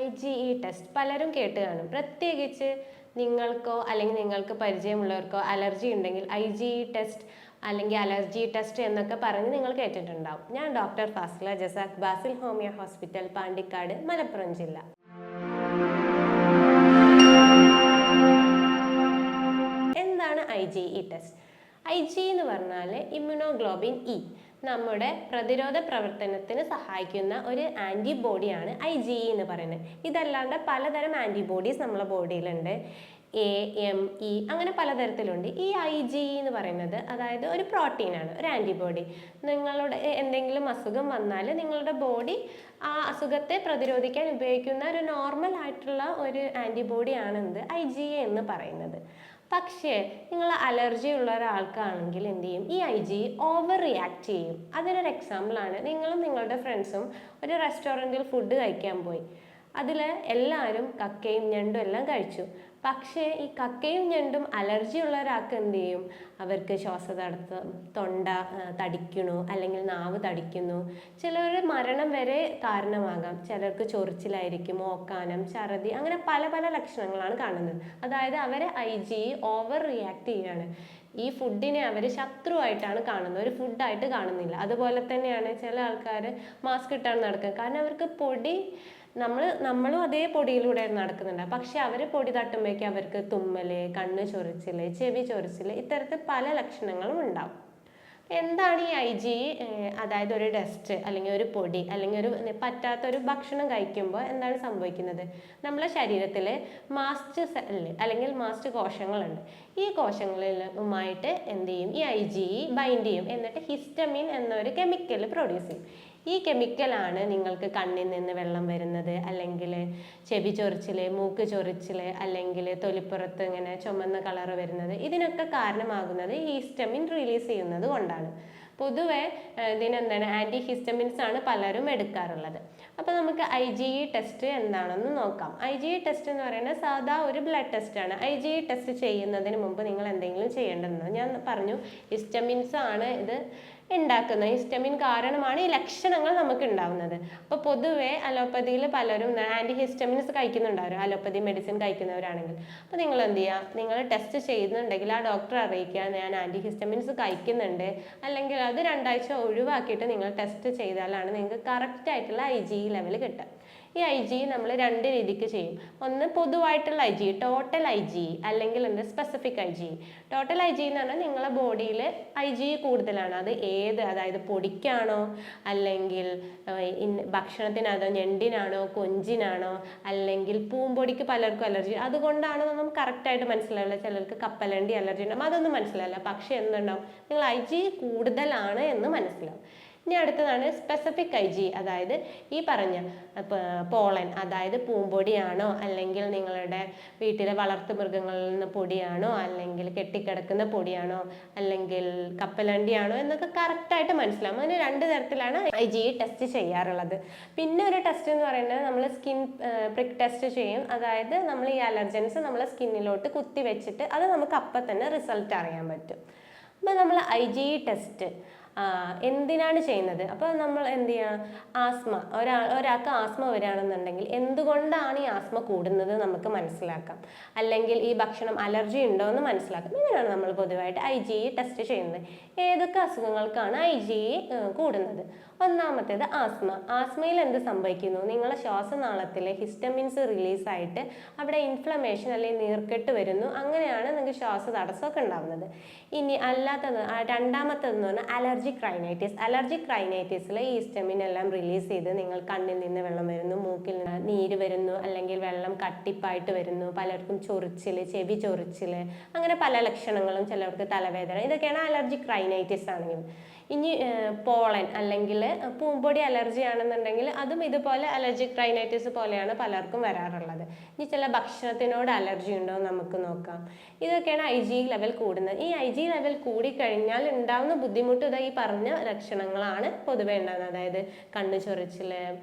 IgE test പലരും കേട്ട് കാണും. പ്രത്യേകിച്ച് നിങ്ങൾക്കോ അല്ലെങ്കിൽ നിങ്ങൾക്ക് പരിചയമുള്ളവർക്കോ അലർജി ഉണ്ടെങ്കിൽ IgE ടെസ്റ്റ് അല്ലെങ്കിൽ അലർജി ടെസ്റ്റ് എന്നൊക്കെ പറഞ്ഞ് നിങ്ങൾ കേട്ടിട്ടുണ്ടാവും. ഞാൻ doctor Fasila Jazakh, Basil homeo hospital, Pandikkad, Malappuram ജില്ല. എന്താണ് IgE ടെസ്റ്റ്? IgE എന്ന് പറഞ്ഞാൽ ഇമ്മ്യൂണോഗ്ലോബിൻ ഇ, നമ്മുടെ പ്രതിരോധ പ്രവർത്തനത്തിന് സഹായിക്കുന്ന ഒരു ആൻറ്റിബോഡിയാണ് IgE എന്ന് പറയുന്നത്. ഇതല്ലാണ്ട് പലതരം ആൻറ്റിബോഡീസ് നമ്മുടെ ബോഡിയിലുണ്ട്. A, M, E അങ്ങനെ പലതരത്തിലുണ്ട്. ഈ IgE എന്ന് പറയുന്നത് അതായത് ഒരു പ്രോട്ടീനാണ്, ഒരു ആൻറ്റിബോഡി. നിങ്ങളുടെ എന്തെങ്കിലും അസുഖം വന്നാൽ നിങ്ങളുടെ ബോഡി ആ അസുഖത്തെ പ്രതിരോധിക്കാൻ ഉപയോഗിക്കുന്ന ഒരു നോർമൽ ആയിട്ടുള്ള ഒരു ആൻറ്റിബോഡിയാണ് IgE എന്ന് പറയുന്നത്. പക്ഷേ നിങ്ങൾ അലർജി ഉള്ള ഒരാൾക്കാണെങ്കിൽ എന്ത് ചെയ്യും? ഈ IgE ഓവർ റിയാക്ട് ചെയ്യും. അതിനൊരു എക്സാമ്പിളാണ്, നിങ്ങളും നിങ്ങളുടെ ഫ്രണ്ട്സും ഒരു റെസ്റ്റോറൻറ്റിൽ ഫുഡ് കഴിക്കാൻ പോയി. അതിൽ എല്ലാവരും കക്കയും ഞണ്ടും എല്ലാം കഴിച്ചു. പക്ഷേ ഈ കക്കയും ഞണ്ടും അലർജി ഉള്ള ഒരാൾക്ക് എന്ത് ചെയ്യും? അവർക്ക് ശ്വാസതടസ്സം, തൊണ്ട തടിക്കണു, അല്ലെങ്കിൽ നാവ് തടിക്കുന്നു. ചിലർ മരണം വരെ കാരണമാകാം. ചിലർക്ക് ചൊറിച്ചിലായിരിക്കും, ഓക്കാനം, ഛർദി, അങ്ങനെ പല പല ലക്ഷണങ്ങളാണ് കാണുന്നത്. അതായത് അവരെ IgE ഓവർ റിയാക്ട് ചെയ്യുകയാണ്. ഈ ഫുഡിനെ അവർ ശത്രുവായിട്ടാണ് കാണുന്നത്, ഒരു ഫുഡായിട്ട് കാണുന്നില്ല. അതുപോലെ തന്നെയാണ് ചില ആൾക്കാർ മാസ്ക് ഇട്ടാണ് നടക്കുക. കാരണം അവർക്ക് പൊടി, നമ്മളും അതേ പൊടിയിലൂടെ നടക്കുന്നുണ്ട്. പക്ഷെ അവർ പൊടി തട്ടുമ്പോഴേക്കും അവർക്ക് തുമ്മല്, കണ്ണ് ചൊറിച്ചില്, ചെവി ചൊറിച്ചില്, ഇത്തരത്തിൽ പല ലക്ഷണങ്ങളും ഉണ്ടാവും. എന്താണ് ഈ IgE? അതായത് ഒരു ഡസ്റ്റ് അല്ലെങ്കിൽ ഒരു പൊടി അല്ലെങ്കിൽ ഒരു പറ്റാത്തൊരു ഭക്ഷണം കഴിക്കുമ്പോൾ എന്താണ് സംഭവിക്കുന്നത്? നമ്മളെ ശരീരത്തിൽ മാസ്റ്റ് സെല്ല് അല്ലെങ്കിൽ മാസ്റ്റ് കോശങ്ങളുണ്ട്. ഈ കോശങ്ങളുമായിട്ട് എന്ത് ചെയ്യും? ഈ IgE ബൈൻഡ് ചെയ്യും. എന്നിട്ട് ഹിസ്റ്റമിൻ എന്നൊരു കെമിക്കൽ പ്രൊഡ്യൂസ് ചെയ്യും. ഈ കെമിക്കലാണ് നിങ്ങൾക്ക് കണ്ണിൽ നിന്ന് വെള്ളം വരുന്നത്, അല്ലെങ്കിൽ ചെവി ചൊറിച്ചിൽ, മൂക്ക് ചൊറിച്ചിൽ, അല്ലെങ്കിൽ തൊലിപ്പുറത്ത് ഇങ്ങനെ ചുമന്ന കളർ വരുന്നത്. ഇതിനൊക്കെ കാരണമാകുന്നത് ഈ ഹിസ്റ്റമിൻ റിലീസ് ചെയ്യുന്നത് കൊണ്ടാണ്. പൊതുവെ ഇതിനെന്താണ് ആൻറ്റി ഹിസ്റ്റമിൻസ് ആണ് പലരും എടുക്കാറുള്ളത്. അപ്പോൾ നമുക്ക് IgE ടെസ്റ്റ് എന്താണെന്ന് നോക്കാം. IgE ടെസ്റ്റ് എന്ന് പറയുന്നത് സാധാ ഒരു ബ്ലഡ് ടെസ്റ്റാണ്. IgE ടെസ്റ്റ് ചെയ്യുന്നതിന് മുമ്പ് നിങ്ങൾ എന്തെങ്കിലും ചെയ്യേണ്ടതെന്ന് ഞാൻ പറഞ്ഞു. ഹിസ്റ്റമിൻസ് ആണ് ഇത് ഉണ്ടാക്കുന്നത്. ഹിസ്റ്റമിൻ കാരണമാണ് ഈ ലക്ഷണങ്ങൾ നമുക്ക് ഉണ്ടാവുന്നത്. അപ്പോൾ പൊതുവെ അലോപ്പതിയിൽ പലരും ആൻറ്റി ഹിസ്റ്റമിൻസ് കഴിക്കുന്നുണ്ടാവും, അലോപ്പതി മെഡിസിൻ കഴിക്കുന്നവരാണെങ്കിൽ. അപ്പോൾ നിങ്ങൾ എന്ത് ചെയ്യുക? നിങ്ങൾ ടെസ്റ്റ് ചെയ്യുന്നുണ്ടെങ്കിൽ ആ ഡോക്ടറെ അറിയിക്കുക, ഞാൻ ആൻറ്റി ഹിസ്റ്റമിൻസ് കഴിക്കുന്നുണ്ട്. അല്ലെങ്കിൽ അത് 2 ആഴ്ച ഒഴിവാക്കിയിട്ട് നിങ്ങൾ ടെസ്റ്റ് ചെയ്താലാണ് നിങ്ങൾക്ക് കറക്റ്റ് ആയിട്ടുള്ള IgE ലെവൽ കിട്ടുക. ഈ IgE നമ്മൾ 2 രീതിക്ക് ചെയ്യും. ഒന്ന് പൊതുവായിട്ടുള്ള IgE, ടോട്ടൽ IgE, അല്ലെങ്കിൽ സ്പെസിഫിക് IgE. ടോട്ടൽ IgE എന്ന് പറഞ്ഞാൽ നിങ്ങളുടെ ബോഡിയിൽ IgE കൂടുതലാണ്. അത് അതായത് പൊടിക്കാണോ, അല്ലെങ്കിൽ ഭക്ഷണത്തിനോ, ഞണ്ടിനാണോ, കൊഞ്ചിനാണോ, അല്ലെങ്കിൽ പൂമ്പൊടിക്ക് പലർക്കും അലർജി, അതുകൊണ്ടാണ് നമുക്ക് കറക്റ്റായിട്ട് മനസ്സിലാവില്ല. ചിലർക്ക് കപ്പലണ്ടി അലർജി ഉണ്ടാവും, അതൊന്നും മനസ്സിലാവില്ല. പക്ഷെ എന്തുണ്ടാവും? നിങ്ങൾ IgE കൂടുതലാണ് എന്ന് മനസ്സിലാവും. ഇനി അടുത്തതാണ് സ്പെസിഫിക് IgE. അതായത് ഈ പറഞ്ഞ പോളൻ, അതായത് പൂമ്പൊടിയാണോ, അല്ലെങ്കിൽ നിങ്ങളുടെ വീട്ടിലെ വളർത്തു മൃഗങ്ങളിൽ നിന്ന് പൊടിയാണോ, അല്ലെങ്കിൽ കെട്ടിക്കിടക്കുന്ന പൊടിയാണോ, അല്ലെങ്കിൽ കപ്പലണ്ടിയാണോ എന്നൊക്കെ കറക്റ്റായിട്ട് മനസ്സിലാവും. അങ്ങനെ 2 തരത്തിലാണ് IgE ടെസ്റ്റ് ചെയ്യാറുള്ളത്. പിന്നെ ഒരു ടെസ്റ്റ് എന്ന് പറയുന്നത് നമ്മൾ സ്കിൻ പ്രിക്ക് ടെസ്റ്റ് ചെയ്യും. അതായത് നമ്മൾ ഈ അലർജൻസ് നമ്മളെ സ്കിന്നിലോട്ട് കുത്തി വെച്ചിട്ട് അത് നമുക്ക് അപ്പം തന്നെ റിസൾട്ട് അറിയാൻ പറ്റും. അപ്പോൾ നമ്മൾ IgE ടെസ്റ്റ് എന്തിനാണ് ചെയ്യുന്നത്? അപ്പോൾ നമ്മൾ എന്ത് ചെയ്യുക? ആസ്മ, ഒരാൾക്ക് ആസ്മ വരികയാണെന്നുണ്ടെങ്കിൽ എന്തുകൊണ്ടാണ് ഈ ആസ്മ കൂടുന്നത് നമുക്ക് മനസ്സിലാക്കാം. അല്ലെങ്കിൽ ഈ ഭക്ഷണം അലർജി ഉണ്ടോ എന്ന് മനസ്സിലാക്കാം. ഇതിനാണ് നമ്മൾ പൊതുവായിട്ട് IgE ടെസ്റ്റ് ചെയ്യുന്നത്. ഏതൊക്കെ അസുഖങ്ങൾക്കാണ് IgE കൂടുന്നത്? ഒന്നാമത്തേത് ആസ്മ. ആസ്മയിൽ എന്ത് സംഭവിക്കുന്നു? നിങ്ങളുടെ ശ്വാസനാളത്തിലെ ഹിസ്റ്റമിൻസ് റിലീസായിട്ട് അവിടെ ഇൻഫ്ലമേഷൻ അല്ലെങ്കിൽ നീർക്കെട്ട് വരുന്നു. അങ്ങനെയാണ് നിങ്ങൾക്ക് ശ്വാസതടസ്സമൊക്കെ ഉണ്ടാകുന്നത്. ഇനി അല്ലാത്തത് രണ്ടാമത്തേതെന്ന് പറഞ്ഞാൽ അലർജിക് റൈനൈറ്റിസ്. അലർജിക് റൈനൈറ്റിസിൽ ഈ ഹിസ്റ്റമിൻ എല്ലാം റിലീസ് ചെയ്ത് നിങ്ങൾ കണ്ണിൽ നിന്ന് വെള്ളം വരുന്നു, മൂക്കിൽ നിന്ന് നീര് വരുന്നു, അല്ലെങ്കിൽ വെള്ളം കട്ടിപ്പായിട്ട് വരുന്നു, പലർക്കും ചൊറിച്ചിൽ, ചെവി ചൊറിച്ചിൽ, അങ്ങനെ പല ലക്ഷണങ്ങളും, ചിലർക്ക് തലവേദന, ഇതൊക്കെയാണ് അലർജിക് റൈനൈറ്റിസ് ആണെങ്കിൽ. ഇനി പോളൻ അല്ലെങ്കിൽ പൂമ്പൊടി അലർജി ആണെന്നുണ്ടെങ്കിൽ അതും ഇതുപോലെ അലർജിക് റൈനൈറ്റിസ് പോലെയാണ് പലർക്കും വരാറുള്ളത്. ഇനി ചില ഭക്ഷണത്തിനോട് അലർജി ഉണ്ടോ എന്ന് നമുക്ക് നോക്കാം. ഇതൊക്കെയാണ് IgE ലെവൽ കൂടുന്നത്. ഈ IgE ലെവൽ കൂടിക്കഴിഞ്ഞാൽ ഉണ്ടാകുന്ന ബുദ്ധിമുട്ട് ഈ പറഞ്ഞ ലക്ഷണങ്ങളാണ് പൊതുവെ ഉണ്ടാകുന്നത്. അതായത് കണ്ണ് ചൊറിച്ചിൽ,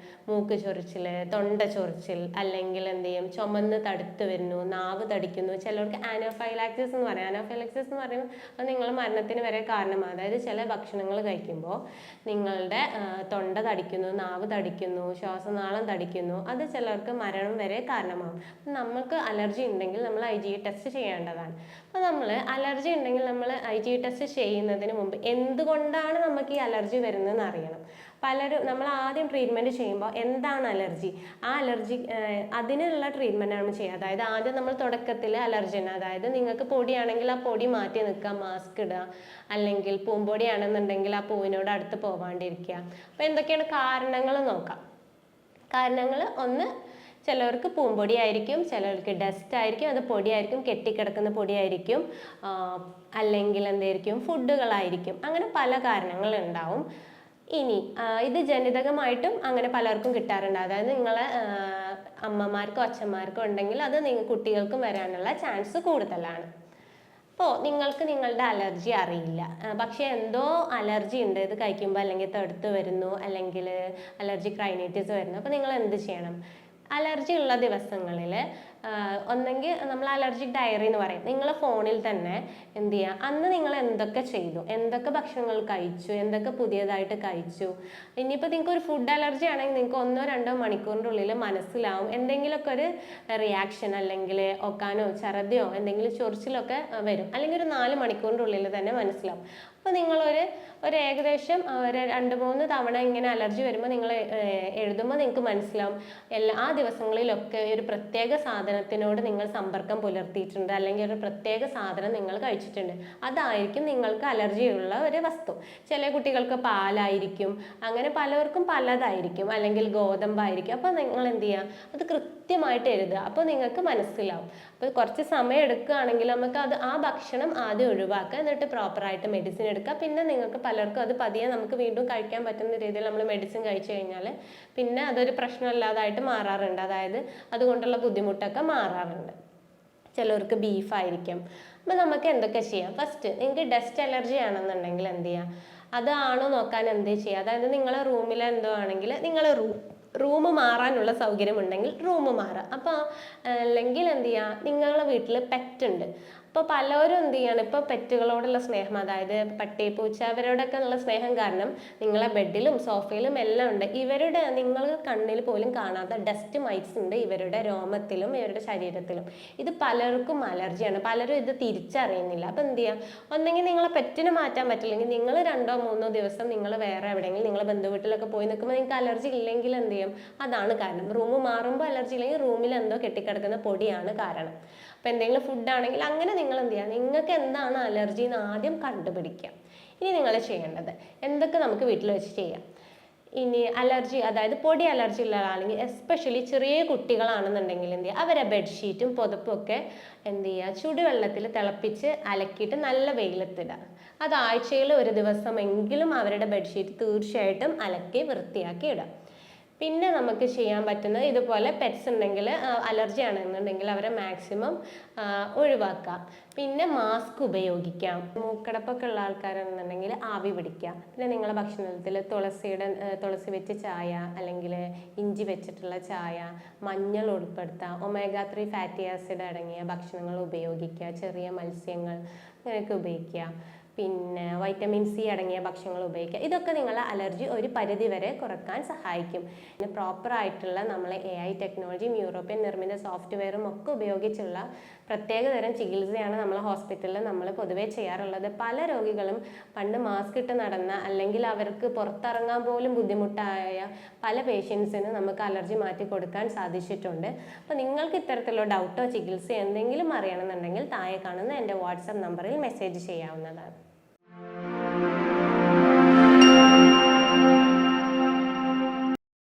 മൂക്ക് ചൊറിച്ചിൽ, തൊണ്ട ചൊറിച്ചിൽ, അല്ലെങ്കിൽ എന്ത് ചെയ്യും? ചുമന്ന് തടുത്ത് വരുന്നു, നാവ് തടിക്കുന്നു. ചിലർക്ക് ആനോഫൈലാക്സിസ് എന്ന് പറയും. ആനോഫൈലാക്സിസ് എന്ന് പറയുമ്പോൾ അത് നിങ്ങൾ മരണത്തിന് വരെ കാരണമാണ്. അതായത് ചില ഭക്ഷണങ്ങൾ ഭക്ഷണങ്ങൾ കഴിക്കുമ്പോൾ നിങ്ങളുടെ തൊണ്ട തടിക്കുന്നു, നാവ് തടിക്കുന്നു, ശ്വാസനാളം തടിക്കുന്നു. അത് ചിലർക്ക് മരണം വരെ കാരണമാകും. നമുക്ക് അലർജി ഉണ്ടെങ്കിൽ നമ്മൾ IgE ടെസ്റ്റ് ചെയ്യേണ്ടതാണ്. അപ്പോൾ നമ്മൾ അലർജി ഉണ്ടെങ്കിൽ നമ്മൾ IgE ടെസ്റ്റ് ചെയ്യുന്നതിന് മുമ്പ് എന്തുകൊണ്ടാണ് നമുക്ക് ഈ അലർജി വരുന്നതെന്ന് അറിയണം. പലരും നമ്മൾ ആദ്യം ട്രീറ്റ്മെൻറ്റ് ചെയ്യുമ്പോൾ എന്താണ് അലർജി, ആ അലർജി അതിനുള്ള ട്രീറ്റ്മെൻറ്റാണ് നമ്മൾ ചെയ്യുക. അതായത് ആദ്യം നമ്മൾ തുടക്കത്തിൽ അലർജൻ, അതായത് നിങ്ങൾക്ക് പൊടിയാണെങ്കിൽ ആ പൊടി മാറ്റി നിൽക്കുക, മാസ്ക് ഇടുക, അല്ലെങ്കിൽ പൂമ്പൊടിയാണെന്നുണ്ടെങ്കിൽ ആ പൂവിനോട് അടുത്ത് പോവാണ്ടിരിക്കുക. അപ്പോൾ എന്തൊക്കെയാണ് കാരണങ്ങൾ നോക്കാം. കാരണങ്ങൾ ഒന്ന്, ചിലവർക്ക് പൂമ്പൊടി ആയിരിക്കും, ചിലർക്ക് ഡസ്റ്റ് ആയിരിക്കും, അത് പൊടിയായിരിക്കും, കെട്ടിക്കിടക്കുന്ന പൊടിയായിരിക്കും, അല്ലെങ്കിൽ എന്തായിരിക്കും ഫുഡുകളായിരിക്കും. അങ്ങനെ പല കാരണങ്ങളുണ്ടാവും. ഇനി ഇത് ജനിതകമായിട്ടും അങ്ങനെ പലർക്കും കിട്ടാറുണ്ട്. അതായത് നിങ്ങളെ അമ്മമാർക്കോ അച്ഛന്മാർക്കോ ഉണ്ടെങ്കിൽ അത് കുട്ടികൾക്കും വരാനുള്ള ചാൻസ് കൂടുതലാണ്. അപ്പോൾ നിങ്ങൾക്ക് നിങ്ങളുടെ അലർജി അറിയില്ല, പക്ഷേ എന്തോ അലർജി ഉണ്ട്, ഇത് കഴിക്കുമ്പോൾ അല്ലെങ്കിൽ തടുത്ത് വരുന്നു, അല്ലെങ്കിൽ അലർജിക് റൈനൈറ്റിസ് വരുന്നു. അപ്പോൾ നിങ്ങൾ എന്ത് ചെയ്യണം? അലർജി ഉള്ള ദിവസങ്ങളിൽ ഒന്നെങ്കിൽ നമ്മൾ അലർജിക് ഡയറി എന്ന് പറയും. നിങ്ങൾ ഫോണിൽ തന്നെ എന്ത് ചെയ്യുക, അന്ന് നിങ്ങൾ എന്തൊക്കെ ചെയ്തു, എന്തൊക്കെ ഭക്ഷണങ്ങൾ കഴിച്ചു, എന്തൊക്കെ പുതിയതായിട്ട് കഴിച്ചു. ഇനിയിപ്പോൾ നിങ്ങൾക്ക് ഒരു ഫുഡ് അലർജി ആണെങ്കിൽ നിങ്ങൾക്ക് 1-2 മണിക്കൂറിൻ്റെ ഉള്ളിൽ മനസ്സിലാവും എന്തെങ്കിലുമൊക്കെ ഒരു റിയാക്ഷൻ, അല്ലെങ്കിൽ ഒക്കാനോ ഛർദിയോ എന്തെങ്കിലും ചൊറിച്ചിലൊക്കെ വരും, അല്ലെങ്കിൽ ഒരു 4 മണിക്കൂറിൻ്റെ ഉള്ളിൽ തന്നെ മനസ്സിലാവും. അപ്പോൾ നിങ്ങളൊരു ഏകദേശം ഒരു 2-3 തവണ ഇങ്ങനെ അലർജി വരുമ്പോൾ നിങ്ങൾ എഴുതുമ്പോൾ നിങ്ങൾക്ക് മനസ്സിലാവും ആ ദിവസങ്ങളിലൊക്കെ ഒരു പ്രത്യേക സാധനത്തിനോട് നിങ്ങൾ സമ്പർക്കം പുലർത്തിയിട്ടുണ്ട്, അല്ലെങ്കിൽ ഒരു പ്രത്യേക സാധനം നിങ്ങൾ കഴിച്ചിട്ടുണ്ട്. അതായിരിക്കും നിങ്ങൾക്ക് അലർജിയുള്ള ഒരു വസ്തു. ചില കുട്ടികൾക്ക് പാലായിരിക്കും, അങ്ങനെ പലർക്കും പലതായിരിക്കും, അല്ലെങ്കിൽ ഗോതമ്പായിരിക്കും. അപ്പോൾ നിങ്ങൾ എന്ത് ചെയ്യുക, അത് കൃത്യമായിട്ട് എഴുതുക. അപ്പോൾ നിങ്ങൾക്ക് മനസ്സിലാവും. അപ്പോൾ കുറച്ച് സമയം എടുക്കുകയാണെങ്കിൽ നമുക്ക് ആ ഭക്ഷണം ആദ്യം ഒഴിവാക്കുക, എന്നിട്ട് പ്രോപ്പറായിട്ട് മെഡിസിൻ എടുക്കുക. പിന്നെ നിങ്ങൾക്ക് പലർക്കും അത് പതിയെ നമുക്ക് വീണ്ടും കഴിക്കാൻ പറ്റുന്ന രീതിയിൽ നമ്മൾ മെഡിസിൻ കഴിച്ചു കഴിഞ്ഞാൽ പിന്നെ അതൊരു പ്രശ്നമല്ലാതായിട്ട് മാറാറുണ്ട്. അതായത് അതുകൊണ്ടുള്ള ബുദ്ധിമുട്ടൊക്കെ മാറാറുണ്ട്. ചിലർക്ക് ബീഫായിരിക്കും. അപ്പം നമുക്ക് എന്തൊക്കെ ചെയ്യാം? ഫസ്റ്റ്, നിങ്ങൾക്ക് ഡസ്റ്റ് അലർജി ആണെന്നുണ്ടെങ്കിൽ എന്ത് ചെയ്യാം, അതാണോ നോക്കാൻ എന്ത് ചെയ്യുക. അതായത് നിങ്ങളെ റൂമിൽ എന്തോ ആണെങ്കിൽ നിങ്ങൾ റൂം മാറാനുള്ള സൗകര്യം ഉണ്ടെങ്കിൽ റൂം മാറാം. അപ്പോൾ അല്ലെങ്കിൽ എന്ത് ചെയ്യുക, നിങ്ങളുടെ വീട്ടിൽ പെറ്റ് ഉണ്ട്. അപ്പോൾ പലരും എന്ത് ചെയ്യാണ്, ഇപ്പോൾ പെറ്റുകളോടുള്ള സ്നേഹം, അതായത് പട്ടി പൂച്ച അവരോടൊക്കെ ഉള്ള സ്നേഹം കാരണം നിങ്ങളെ ബെഡിലും സോഫയിലും എല്ലാം ഉണ്ട് ഇവരുടെ, നിങ്ങൾ കണ്ണിൽ പോലും കാണാത്ത ഡസ്റ്റ് മൈറ്റ്സ് ഉണ്ട് ഇവരുടെ രോമത്തിലും ഇവരുടെ ശരീരത്തിലും. ഇത് പലർക്കും അലർജിയാണ്, പലരും ഇത് തിരിച്ചറിയുന്നില്ല. അപ്പോൾ എന്ത് ചെയ്യാം, ഒന്നെങ്കിൽ നിങ്ങളെ പെറ്റിനെ മാറ്റാൻ പറ്റില്ലെങ്കിൽ നിങ്ങൾ 2-3 ദിവസം നിങ്ങൾ വേറെ എവിടെയെങ്കിലും നിങ്ങളെ ബന്ധുവീട്ടിലൊക്കെ പോയി നിൽക്കുമ്പോൾ നിങ്ങൾക്ക് അലർജി ഇല്ലെങ്കിൽ എന്ത് ചെയ്യും, അതാണ് കാരണം. റൂം മാറുമ്പോൾ അലർജി ഇല്ലെങ്കിൽ റൂമിൽ എന്തോ കെട്ടിക്കിടക്കുന്ന പൊടിയാണ് കാരണം. അപ്പോൾ എന്തെങ്കിലും ഫുഡാണെങ്കിൽ അങ്ങനെ നിങ്ങൾ എന്ത് ചെയ്യുക, നിങ്ങൾക്ക് എന്താണ് അലർജി എന്ന് ആദ്യം കണ്ടുപിടിക്കുക. ഇനി നിങ്ങൾ ചെയ്യേണ്ടത് എന്തൊക്കെ നമുക്ക് വീട്ടിൽ വെച്ച് ചെയ്യാം. ഇനി അലർജി, അതായത് പൊടി അലർജി ഉള്ള ആളാണെങ്കിൽ എസ്പെഷ്യലി ചെറിയ കുട്ടികളാണെന്നുണ്ടെങ്കിൽ എന്ത് ചെയ്യുക, അവരെ ബെഡ്ഷീറ്റും പുതപ്പും ഒക്കെ എന്ത് ചെയ്യുക, ചുടുവെള്ളത്തിൽ തിളപ്പിച്ച് അലക്കിയിട്ട് നല്ല വെയിലത്തിടുക. അത് ആഴ്ചയിൽ ഒരു ദിവസമെങ്കിലും അവരുടെ ബെഡ്ഷീറ്റ് തീർച്ചയായിട്ടും അലക്കി വൃത്തിയാക്കി ഇടുക. പിന്നെ നമുക്ക് ചെയ്യാൻ പറ്റുന്നത്, ഇതുപോലെ പെറ്റ്സ് ഉണ്ടെങ്കിൽ അലർജി ആണെന്നുണ്ടെങ്കിൽ അവരെ മാക്സിമം ഒഴിവാക്കാം. പിന്നെ മാസ്ക് ഉപയോഗിക്കാം. മൂക്കടപ്പൊക്കെ ഉള്ള ആൾക്കാരാണെന്നുണ്ടെങ്കിൽ ആവി പിടിക്കാം. പിന്നെ നിങ്ങളുടെ ഭക്ഷണത്തിൽ തുളസി വെച്ച ചായ, അല്ലെങ്കിൽ ഇഞ്ചി വെച്ചിട്ടുള്ള ചായ, മഞ്ഞൾ ഉൾപ്പെടുത്താം. omega-3 ഫാറ്റി ആസിഡ് അടങ്ങിയ ഭക്ഷണങ്ങൾ ഉപയോഗിക്കുക. ചെറിയ മത്സ്യങ്ങൾ അങ്ങനെയൊക്കെ ഉപയോഗിക്കുക. പിന്നെ വൈറ്റമിൻ സി അടങ്ങിയ ഭക്ഷണങ്ങൾ ഉപയോഗിക്കുക. ഇതൊക്കെ നിങ്ങളെ അലർജി ഒരു പരിധി വരെ കുറക്കാൻ സഹായിക്കും. പിന്നെ പ്രോപ്പറായിട്ടുള്ള നമ്മളെ AI ടെക്നോളജിയും യൂറോപ്യൻ നിർമ്മിത സോഫ്റ്റ്വെയറും ഒക്കെ ഉപയോഗിച്ചുള്ള പ്രത്യേകതരം ചികിത്സയാണ് നമ്മളെ ഹോസ്പിറ്റലിൽ നമ്മൾ പൊതുവേ ചെയ്യാറുള്ളത്. പല രോഗികളും പണ്ട് മാസ്ക് ഇട്ട് നടന്ന, അല്ലെങ്കിൽ അവർക്ക് പുറത്തിറങ്ങാൻ പോലും ബുദ്ധിമുട്ടായ പല പേഷ്യൻസിന് നമുക്ക് അലർജി മാറ്റി കൊടുക്കാൻ സാധിച്ചിട്ടുണ്ട്. അപ്പോൾ നിങ്ങൾക്ക് ഇത്തരത്തിലുള്ള ഡൗട്ടോ ചികിത്സ എന്തെങ്കിലും അറിയണമെന്നുണ്ടെങ്കിൽ താഴെ കാണുന്ന എൻ്റെ വാട്സപ്പ് നമ്പറിൽ മെസ്സേജ് ചെയ്യാവുന്നതാണ്.